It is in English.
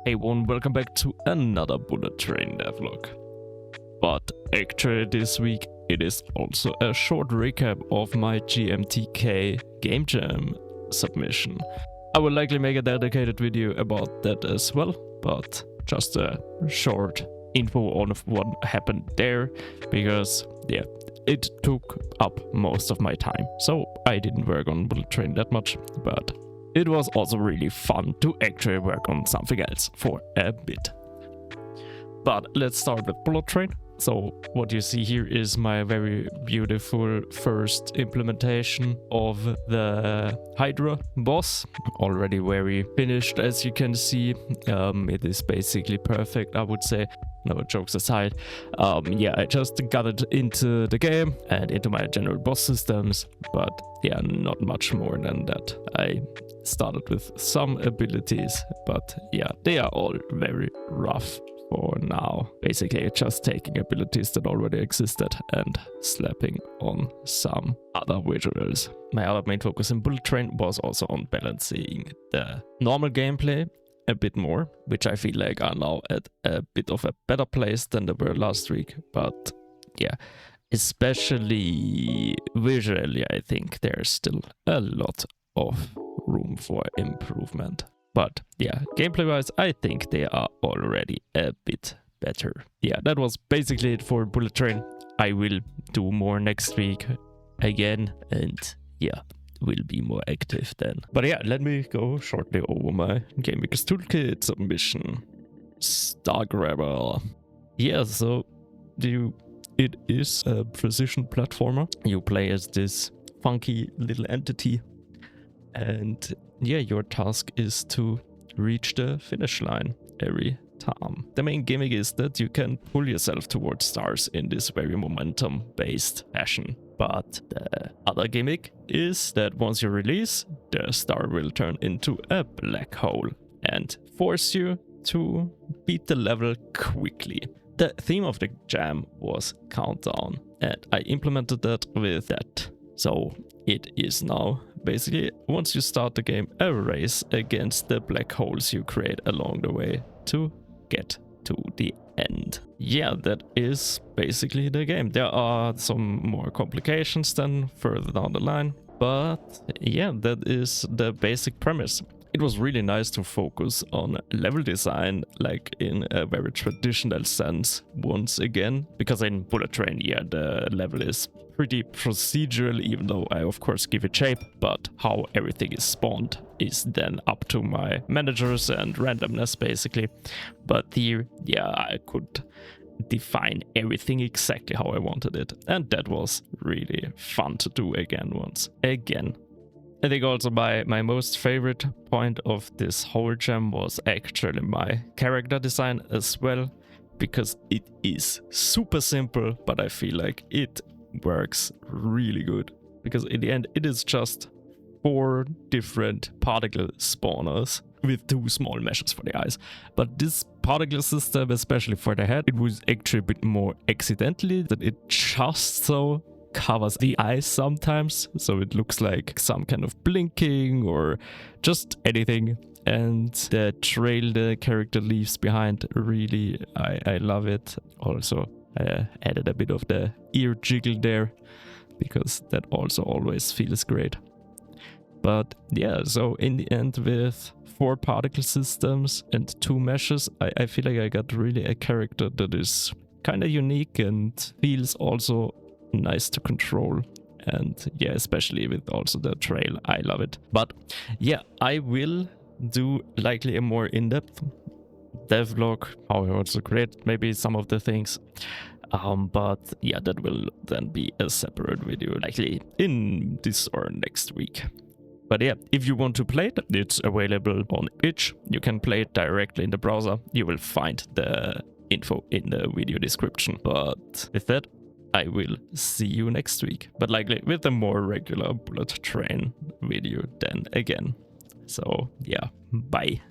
Hey everyone, welcome back to another bullet train devlog. But actually this week it is also a short recap of my GMTK game jam submission. I will likely make a dedicated video about that as well, but just a short info on what happened there, because yeah, it took up most of my time. So I didn't work on bullet train that much, but it was also really fun to actually work on something else for a bit. But let's start with bullet train. So what you see here is my very beautiful first implementation of the Hydra boss. Already very finished, as you can see. It is basically perfect, I would say. No, jokes aside. Yeah, I just got it into the game and into my general boss systems, but yeah, not much more than that. I started with some abilities, but yeah, they are all very rough for now. Basically just taking abilities that already existed and slapping on some other visuals. My other main focus in bullet train was also on balancing the normal gameplay a bit more, which I feel like are now at a bit of a better place than they were last week. But yeah, especially visually, I think there's still a lot of room for improvement. But yeah, gameplay wise, I think they are already a bit better. Yeah, that was basically it for bullet train. I will do more next week again, and yeah, will be more active then. But yeah, let me go shortly over my Game Maker's Toolkit submission. Star Grabber. Yeah, so it is a precision platformer. You play as this funky little entity, and yeah, your task is to reach the finish line every time. The main gimmick is that you can pull yourself towards stars in this very momentum-based fashion. But the other gimmick is that once you release, the star will turn into a black hole and force you to beat the level quickly. The theme of the jam was countdown, and I implemented that with that. So it is now basically, once you start the game, a race against the black holes you create along the way to get to the end. Yeah, that is basically the game. There are some more complications than further down the line, but yeah, that is the basic premise. It was really nice to focus on level design, like in a very traditional sense once again, because in bullet train, yeah, the level is pretty procedural, even though I of course give it shape, but how everything is spawned is then up to my managers and randomness basically. But here, yeah, I could define everything exactly how I wanted it, and that was really fun to do again once again. I think also my most favorite point of this whole jam was actually my character design as well, because it is super simple, but I feel like it works really good, because in the end it is just 4 different particle spawners with 2 small meshes for the eyes. But this particle system, especially for the head, it was actually a bit more accidentally that it just so covers the eyes sometimes, so it looks like some kind of blinking or just anything. And the trail the character leaves behind, really, I love it. Also, I added a bit of the ear jiggle there, because that also always feels great. But yeah, so in the end, with 4 particle systems and 2 meshes, I feel like I got really a character that is kind of unique and feels also nice to control. And yeah, especially with also the trail, I love it. But yeah, I will do likely a more in-depth devlog, how I also create maybe some of the things. But yeah, that will then be a separate video, likely in this or next week. But yeah, if you want to play it, it's available on itch. You can play it directly in the browser. You will find the info in the video description. But with that, I will see you next week, but likely with a more regular bullet train video then again. So yeah, bye.